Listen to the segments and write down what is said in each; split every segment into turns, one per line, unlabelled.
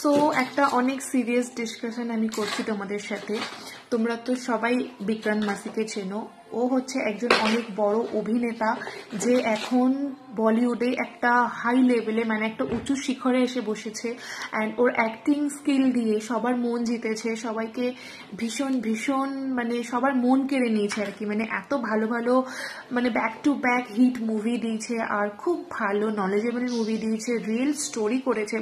So একটা অনেক serious discussion আমি করছি তোমাদের সাথে। তোমরা তো সবাই বিক্রান্ত মাসিকে চেনো। ও হচ্ছে একজন অনেক বড় অভিনেতা যে এখন বলিউডে একটা হাই লেভেলে মানে একটা উঁচু শিখরে এসে বসেছে। অ্যান্ড ওর অ্যাক্টিং স্কিল দিয়ে সবার মন জিতেছে, সবাইকে ভীষণ ভীষণ মানে সবার মন কেড়ে নিয়েছে আর কি। মানে এত ভালো ভালো মানে back to back hit movie দিয়েছে আর খুব ভালো নলেজেবল মুভি দিয়েছে, রিয়েল স্টোরি করেছে।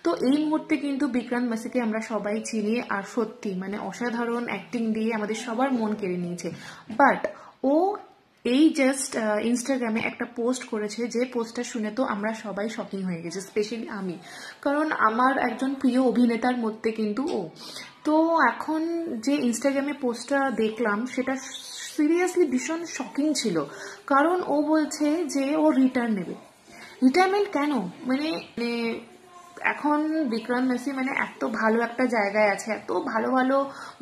তো এই মুহূর্তে কিন্তু বিক্রান্ত মাসিকে আমরা সবাই চিনি আর সত্যি মানে অসাধারণ অ্যাক্টিং দিয়ে আমাদের সবার মন কেড়ে নিয়েছে। বাট ও এই জাস্ট ইনস্টাগ্রামে একটা পোস্ট করেছে, যে পোস্টটা শুনে তো আমরা সবাই শকিং হয়ে গেছি, স্পেশালি আমি, কারণ আমার একজন প্রিয় অভিনেতার মধ্যে কিন্তু ও। তো এখন যে ইনস্টাগ্রামে পোস্টটা দেখলাম সেটা সিরিয়াসলি ভীষণ শকিং ছিল, কারণ ও বলছে যে ও রিটার্ন নেবে। রিটায়ারমেন্ট কেন? মানে এখন বিক্রান্ত মাসি মানে এত ভালো একটা জায়গায় আছে, এত ভালো ভালো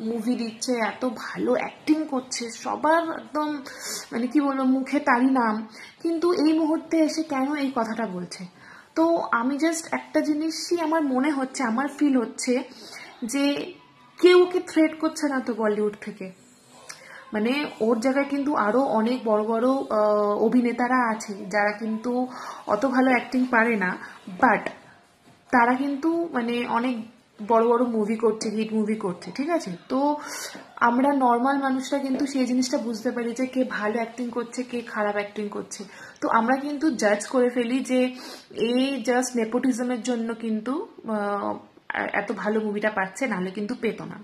মুভি দিচ্ছে, এত ভালো অ্যাক্টিং করছে, সবার একদম মানে কি বলবো মুখে তারই নাম, কিন্তু এই মুহূর্তে এসে কেন এই কথাটা বলছে? তো আমি জাস্ট একটা জিনিসই আমার মনে হচ্ছে, আমার ফিল হচ্ছে যে কেউ ওকে থ্রেট করছে না তো বলিউড থেকে। মানে ওর জায়গায় কিন্তু আরো অনেক বড় বড় অভিনেতারা আছে যারা কিন্তু অত ভালো অ্যাক্টিং পারে না, বাট তারা কিন্তু মানে অনেক বড় বড় মুভি করছে, হিট মুভি করছে, ঠিক আছে? তো আমরা নর্মাল মানুষরা কিন্তু সেই জিনিসটা বুঝতে পারি যে কে ভালো অ্যাক্টিং করছে, কে খারাপ অ্যাক্টিং করছে। তো আমরা কিন্তু জাজ করে ফেলি যে এই জাস্ট নেপোটিজমের জন্য কিন্তু এত ভালো মুভিটা পাচ্ছে, নাহলে কিন্তু পেতো না।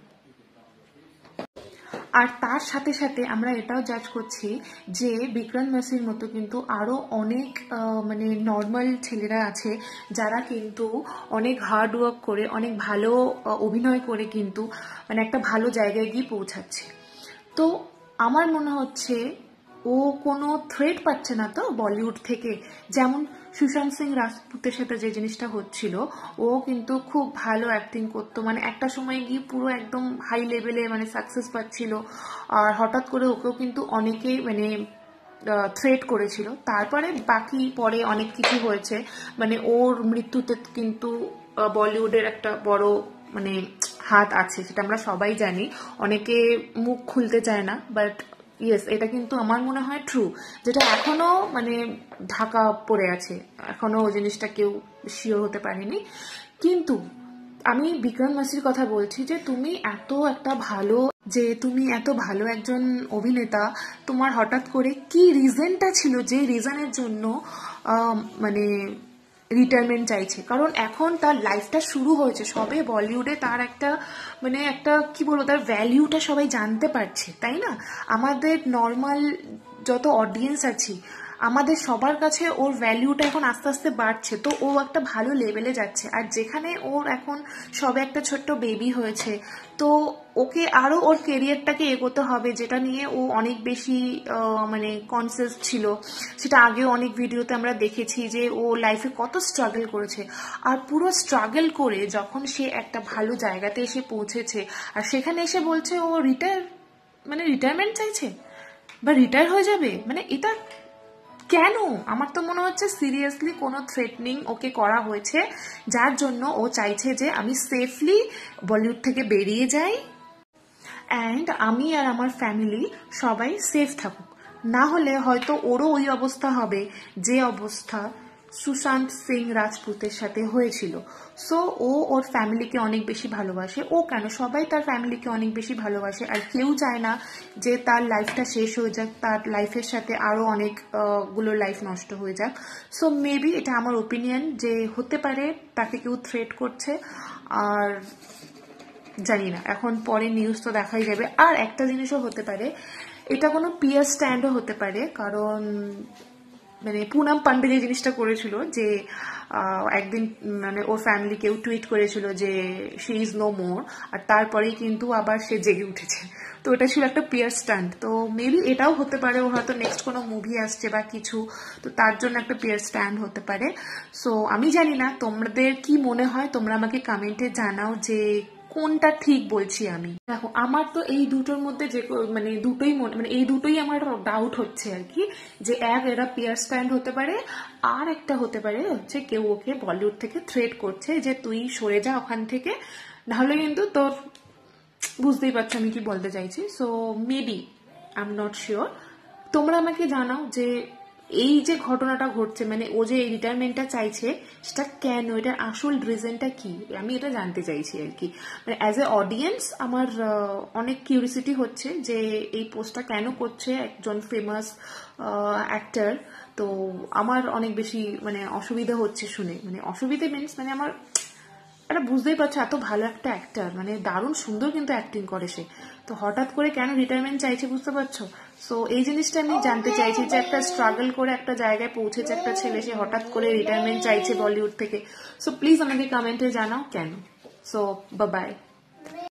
আর তার সাথে সাথে আমরা এটাও জাজ করছি যে বিক্রান্ত মাসির মতো কিন্তু আরো অনেক মানে নর্মাল ছেলেরা আছে যারা কিন্তু অনেক হার্ড ওয়ার্ক করে, অনেক ভালো অভিনয় করে কিন্তু মানে একটা ভালো জায়গায় গিয়ে পৌঁছাচ্ছে। তো আমার মনে হচ্ছে ও কোনো থ্রেট পাচ্ছে না তো বলিউড থেকে। যেমন সুশান্ত সিং রাজপুতের সাথে যে জিনিসটা হচ্ছিল, ও কিন্তু খুব ভালো অ্যাক্টিং করতো, মানে একটা সময় গিয়ে পুরো একদম হাই লেভেলে মানে সাকসেস পাচ্ছিল, আর হঠাৎ করে ওকেও কিন্তু অনেকে মানে থ্রেট করেছিল। তারপরে বাকি পরে অনেক কিছু হয়েছে, মানে ওর মৃত্যুতে কিন্তু বলিউডের একটা বড় মানে হাত আছে, সেটা আমরা সবাই জানি। অনেকে মুখ খুলতে চায় না, বাট ইয়েস, এটা কিন্তু আমার মনে হয় ট্রু, যেটা এখনো মানে ঢাকা পড়ে আছে, এখনো ওই জিনিসটা কেউ শিওর হতে পারেনি। কিন্তু আমি বিক্রান্ত মাসির কথা বলছি যে তুমি এত ভালো একজন অভিনেতা, তোমার হঠাৎ করে কি রিজনটা ছিল যে রিজনের জন্য মানে রিটায়ারমেন্ট চাইছে? কারণ এখন তার লাইফটা শুরু হয়েছে সবে বলিউডে, তার একটা মানে একটা কি বলবো তার ভ্যালিউটা সবাই জানতে পারছে, তাই না? আমাদের নর্মাল যত অডিয়েন্স আছি আমাদের সবার কাছে ওর ভ্যালিউটা এখন আস্তে আস্তে বাড়ছে। তো ও একটা ভালো লেভেলে যাচ্ছে, আর যেখানে ওর এখন সবে একটা ছোট্ট বেবি হয়েছে, তো ওকে আরো ওর কেরিয়ারটাকে এগোতে হবে, যেটা নিয়ে ও অনেক বেশি মানে কনসিয়াস ছিল। সেটা আগেও অনেক ভিডিওতে আমরা দেখেছি যে ও লাইফে কত স্ট্রাগল করেছে, আর পুরো স্ট্রাগল করে যখন সে একটা ভালো জায়গাতে এসে পৌঁছেছে, আর সেখানে এসে বলছে ও রিটায়ারমেন্ট চাইছে বা রিটায়ার হয়ে যাবে, মানে এটা কেন? আমার তো মনে হচ্ছে সিরিয়াসলি কোনো থ্রেটনিং ওকে করা হয়েছে, যার জন্য ও চাইছে যে আমি সেফলি বলিউড থেকে বেরিয়ে যাই, অ্যান্ড আমি আর আমার ফ্যামিলি সবাই সেফ থাকুক। না হলে হয়তো ওরও ওই অবস্থা হবে যে অবস্থা সুশান্ত সিং রাজপুতের সাথে হয়েছিল। সো ও ওর ফ্যামিলিকে অনেক বেশি ভালোবাসে। ও কেন, সবাই তার ফ্যামিলিকে অনেক বেশি ভালোবাসে, আর কেউ চায় না যে তার লাইফটা শেষ হয়ে যাক, তার লাইফের সাথে আরো অনেক গুলো লাইফ নষ্ট হয়ে যাক। সো মেবি এটা আমার ওপিনিয়ন যে হতে পারে তাকে কেউ থ্রেট করছে, আর জানি না, এখন পরে নিউজ তো দেখাই যাবে। আর একটা জিনিসও হতে পারে, এটা কোনো পিয়ার স্ট্যান্ডও হতে পারে, কারণ মানে পুনাম পান্ডে যে জিনিসটা করেছিল যে একদিন মানে ওর ফ্যামিলি কেউ টুইট করেছিল যে শি ইজ নো মোর, আর তারপরেই কিন্তু আবার সে জেগে উঠেছে। তো এটা ছিল একটা পিয়ার স্ট্যান্ড। তো মেবি এটাও হতে পারে, ও হয়তো নেক্সট কোনো মুভি আসছে বা কিছু, তো তার জন্য একটা পিয়ার স্ট্যান্ড হতে পারে। সো আমি জানি না তোমাদের কি মনে হয়, তোমরা আমাকে কমেন্টে জানাও যে কোনটা ঠিক বলছি আমি? দেখো, আমার তো এই দুটোর মধ্যে যে মানে দুটোই মানে এই দুটোই আমার ডাউট হচ্ছে আর কি, যে এক এরা পিয়ার স্ট্যান্ড হতে পারে, আর একটা হতে পারে হচ্ছে কেউ ওকে বলিউড থেকে থ্রেট করছে যে তুই সরে যা ওখান থেকে, নাহলে কিন্তু তোর, বুঝতেই পারছো আমি কি বলতে চাইছি। So maybe, I am not sure, তোমরা আমাকে জানাও যে এই যে ঘটনাটা ঘটছে, মানে ও যে রিটায়ারমেন্টটা চাইছে সেটা কেন, এটার আসল রিজনটা কি, আমি এটা জানতে চাইছি আর কি। মানে অ্যাজ এ অডিয়েন্স আমার অনেক কিউরিসিটি হচ্ছে যে এই পোস্টটা কেন করছে একজন ফেমাস অ্যাক্টর। তো আমার অনেক বেশি মানে অসুবিধা হচ্ছে শুনে, মানে অসুবিধা মিনস মানে আমার, এটা বুঝতেই পারছো এত ভালো একটা অ্যাক্টর, মানে দারুণ সুন্দর কিন্তু অ্যাক্টিং করে সে, তো হঠাৎ করে কেন রিটায়ারমেন্ট চাইছে বুঝতে পারছো। সো এই জিনিসটা আমি জানতে চাইছি যে একটা স্ট্রাগল করে একটা জায়গায় পৌঁছেছে একটা ছেলে, সে হঠাৎ করে রিটায়ারমেন্ট চাইছে বলিউড থেকে। সো প্লিজ আমাকে কমেন্টে জানাও কেন। So by.